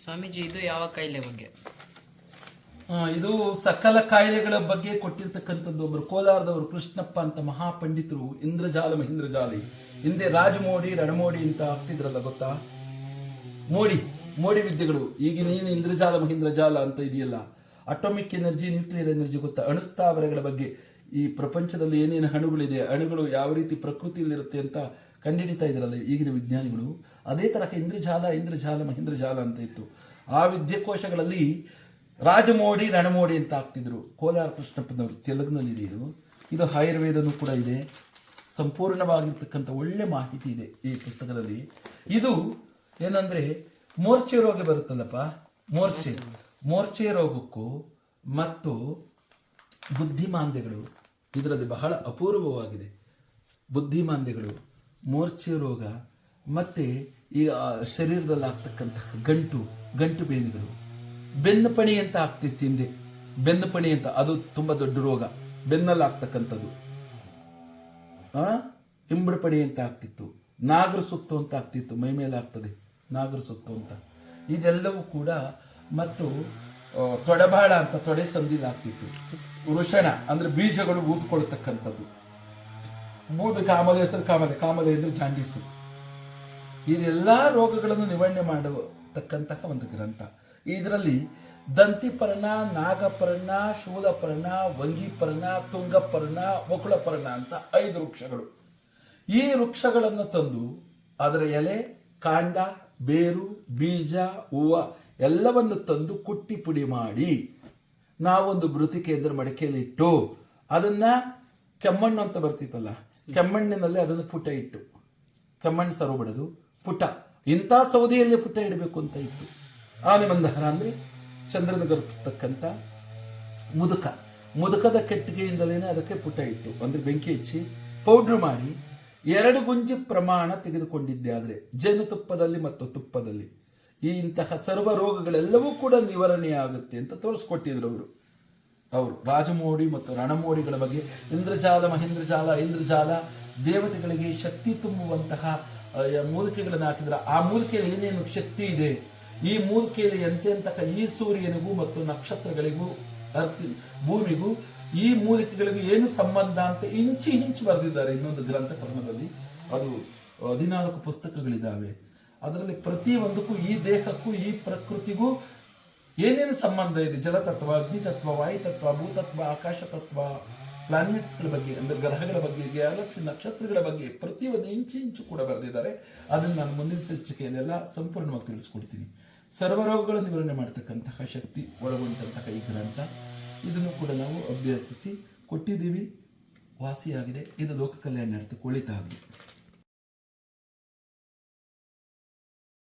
ಸ್ವಾಮೀಜಿ, ಇದು ಯಾವ ಕಾಯಿಲೆ ಬಗ್ಗೆ? ಇದು ಸಕಲ ಕಾಯಿಲೆಗಳ ಬಗ್ಗೆ ಕೊಟ್ಟಿರ್ತಕ್ಕಂಥದ್ದು. ಒಬ್ಬರು ಕೋಲಾರದವರು ಕೃಷ್ಣಪ್ಪ ಅಂತ ಮಹಾಪಂಡಿತರು, ಇಂದ್ರಜಾಲ ಮಹೇಂದ್ರಜಾಲಿ, ಹಿಂದೆ ರಾಜಮೋಡಿ ರಣಮೋಡಿ ಅಂತ ಆಗ್ತಿದ್ರಲ್ಲ, ಗೊತ್ತಾ? ಮೋಡಿ ವಿದ್ಯೆಗಳು. ಈಗ ನೀನು ಇಂದ್ರಜಾಲ ಮಹೇಂದ್ರಜಾಲ ಅಂತ ಇದೆಯಲ್ಲ, ಅಟೋಮಿಕ್ ಎನರ್ಜಿ, ನ್ಯೂಕ್ಲಿಯರ್ ಎನರ್ಜಿ, ಗೊತ್ತಾ? ಅಣುಸ್ಥಾವರಗಳ ಬಗ್ಗೆ, ಈ ಪ್ರಪಂಚದಲ್ಲಿ ಏನೇನು ಅಣುಗಳಿದೆ, ಅಣುಗಳು ಯಾವ ರೀತಿ ಪ್ರಕೃತಿಯಲ್ಲಿರುತ್ತೆ ಅಂತ ಕಂಡುಹಿಡಿತಾ ಇದ್ರಲ್ಲ ಈಗಿನ ವಿಜ್ಞಾನಿಗಳು. ಅದೇ ತರಹ ಇಂದ್ರಜಾಲ ಮಹೇಂದ್ರಜಾಲ ಅಂತ ಇತ್ತು. ಆ ವಿದ್ಯಾಕೋಶಗಳಲ್ಲಿ ರಾಜಮೋಡಿ ರಣಮೋಡಿ ಅಂತ ಆಗ್ತಿದ್ರು. ಕೋಲಾರ ಕೃಷ್ಣಪ್ಪನವರು, ತೆಲುಗಿನಲ್ಲಿದೆ ಇದು ಆಯುರ್ವೇದನೂ ಕೂಡ ಇದೆ. ಸಂಪೂರ್ಣವಾಗಿರ್ತಕ್ಕಂಥ ಒಳ್ಳೆ ಮಾಹಿತಿ ಇದೆ ಈ ಪುಸ್ತಕದಲ್ಲಿ. ಇದು ಏನಂದ್ರೆ ಮೂರ್ಛೆ ರೋಗ ಬರುತ್ತಲ್ಲಪ್ಪ, ಮೂರ್ಛೆ ರೋಗಕ್ಕೂ ಮತ್ತು ಬುದ್ಧಿಮಾಂದ್ಯಗಳು ಇದರಲ್ಲಿ ಬಹಳ ಅಪೂರ್ವವಾಗಿದೆ. ಬುದ್ಧಿಮಾಂದ್ಯಗಳು, ಮೂರ್ಛೆ ರೋಗ, ಮತ್ತೆ ಈ ಶರೀರದಲ್ಲಿ ಆಗ್ತಕ್ಕಂತಹ ಗಂಟು ಬೇನೆಗಳು, ಬೆನ್ನುಪಣಿ ಅಂತ ಆಗ್ತಿತ್ತು ಹಿಂದೆ. ಬೆನ್ನುಪಣಿ ಅಂತ ಅದು ತುಂಬಾ ದೊಡ್ಡ ರೋಗ, ಬೆನ್ನಲ್ಲಿ ಆಗ್ತಕ್ಕಂಥದ್ದು. ಇಂಬುಡುಪಣಿ ಅಂತ ಆಗ್ತಿತ್ತು. ನಾಗರ ಸುತ್ತು ಅಂತ ಆಗ್ತಿತ್ತು, ಮೈ ಮೇಲೆ ಆಗ್ತದೆ ನಾಗರ ಸುತ್ತು ಅಂತ. ಇದೆಲ್ಲವೂ ಕೂಡ. ಮತ್ತು ತೊಡೆಬಾಳ ಅಂತ ತೊಡೆ ಸಂದಿಲ್ ಆಗ್ತಿತ್ತು. ವೃಷಣ ಅಂದ್ರೆ ಬೀಜಗಳು ಊದ್ಕೊಳ್ತಕ್ಕಂಥದ್ದು. ಬೂದು ಕಾಮಲೆ, ಹೆಸರು ಕಾಮಲೆ ಅಂದ್ರೆ ಜಾಂಡೀಸು. ಇದೆಲ್ಲ ರೋಗಗಳನ್ನು ನಿವಾರಣೆ ಮಾಡತಕ್ಕಂತಹ ಒಂದು ಗ್ರಂಥ. ಇದರಲ್ಲಿ ದಂತಿಪರ್ಣ, ನಾಗಪರ್ಣ, ಶೂಲಪರ್ಣ, ವಂಗಿಪರ್ಣ, ತುಂಗಪರ್ಣ, ವಕುಳಪರ್ಣ ಅಂತ 5 ವೃಕ್ಷಗಳು. ಈ ವೃಕ್ಷಗಳನ್ನು ತಂದು ಅದರ ಎಲೆ, ಕಾಂಡ, ಬೇರು, ಬೀಜ, ಹೂವು ಎಲ್ಲವನ್ನು ತಂದು ಕುಟ್ಟಿ ಪುಡಿ ಮಾಡಿ ನಾವೊಂದು ಮೃತಿಕೆ ಅಂದ್ರೆ ಮಡಿಕೆಯಲ್ಲಿ ಇಟ್ಟು ಅದನ್ನ ಕೆಮ್ಮಣ್ಣು ಅಂತ ಬರ್ತಿತ್ತಲ್ಲ, ಕೆಮ್ಮಣ್ಣಿನಲ್ಲಿ ಅದನ್ನು ಪುಟ ಇಟ್ಟು, ಕೆಮ್ಮಣ್ಣು ಸರು ಬಿಡೋದು, ಪುಟ ಇಂಥ ಸೌದೆಯಲ್ಲಿ ಪುಟ ಇಡಬೇಕು ಅಂತ ಇತ್ತು. ಆನೆಮಂದಹಾರ ಅಂದ್ರೆ ಚಂದ್ರನ ಗರ್ಭಿಸ್ತಕ್ಕಂಥ ಮುದುಕದ ಕೆಟ್ಟಿಗೆಯಿಂದಲೇನೆ ಅದಕ್ಕೆ ಪುಟ ಇಟ್ಟು ಅಂದ್ರೆ ಬೆಂಕಿ ಹಚ್ಚಿ ಪೌಡ್ರ್ ಮಾಡಿ 2 ಗುಂಜಿ ಪ್ರಮಾಣ ತೆಗೆದುಕೊಂಡಿದ್ದೆ. ಆದರೆ ಜೇನುತುಪ್ಪದಲ್ಲಿ ಮತ್ತು ತುಪ್ಪದಲ್ಲಿ ಈ ಇಂತಹ ಸರ್ವ ರೋಗಗಳೆಲ್ಲವೂ ಕೂಡ ನಿವಾರಣೆಯಾಗುತ್ತೆ ಅಂತ ತೋರಿಸ್ಕೊಟ್ಟಿದ್ರು ಅವರು ರಾಜಮೋಡಿ ಮತ್ತು ರಣಮೋಡಿಗಳ ಬಗ್ಗೆ. ಇಂದ್ರಜಾಲ ದೇವತೆಗಳಿಗೆ ಶಕ್ತಿ ತುಂಬುವಂತಹ ಮೂಲಿಕೆಗಳನ್ನು ಹಾಕಿದ್ರೆ ಆ ಮೂಲಿಕೆಯಲ್ಲಿ ಏನೇನು ಶಕ್ತಿ ಇದೆ, ಈ ಮೂಲಿಕೆಯಲ್ಲಿ ಎಂತೆಂತಹ ಈ ಸೂರ್ಯನಿಗೂ ಮತ್ತು ನಕ್ಷತ್ರಗಳಿಗೂ ಭೂಮಿಗೂ ಈ ಮೂಲಿಕೆಗಳಿಗೂ ಏನು ಸಂಬಂಧ ಅಂತ ಇಂಚು ಬರೆದಿದ್ದಾರೆ ಇನ್ನೊಂದು ಗ್ರಂಥ ಪಠಣದಲ್ಲಿ. ಅದು 14 ಪುಸ್ತಕಗಳಿದ್ದಾವೆ. ಅದರಲ್ಲಿ ಪ್ರತಿಯೊಂದಕ್ಕೂ ಈ ದೇಹಕ್ಕೂ ಈ ಪ್ರಕೃತಿಗೂ ಏನೇನು ಸಂಬಂಧ ಇದೆ, ಜಲತತ್ವ, ಅಗ್ನಿತತ್ವ, ವಾಯುತತ್ವ, ಭೂತತ್ವ, ಆಕಾಶ ತತ್ವ, ಪ್ಲಾನೆಟ್ಸ್ಗಳ ಬಗ್ಗೆ ಅಂದ್ರೆ ಗ್ರಹಗಳ ಬಗ್ಗೆ, ಗ್ಯಾಲಕ್ಸಿ ನಕ್ಷತ್ರಗಳ ಬಗ್ಗೆ ಪ್ರತಿಯೊಂದು ಇಂಚು ಕೂಡ ಬರೆದಿದ್ದಾರೆ. ಅದನ್ನು ನಾನು ಮುಂದಿನ ಸಂಚಿಕೆಯಲ್ಲೆಲ್ಲ ಸಂಪೂರ್ಣವಾಗಿ ತಿಳಿಸ್ಕೊಡ್ತೀನಿ. ಸರ್ವರೋಗಗಳ ನಿವಾರಣೆ ಮಾಡತಕ್ಕಂತಹ ಶಕ್ತಿ ಒಳಗೊಂಡಂತಹ ಈ ಗ್ರಂಥ, ಇದನ್ನು ಕೂಡ ನಾವು ಅಭ್ಯಸಿಸಿ ಕೊಟ್ಟಿದ್ದೀವಿ. ವಾಸಿಯಾಗಿದೆ. ಇದು ಲೋಕ ಕಲ್ಯಾಣಾರ್ಥಕ್ಕೆ ಒಳಿತಾಗಲಿ.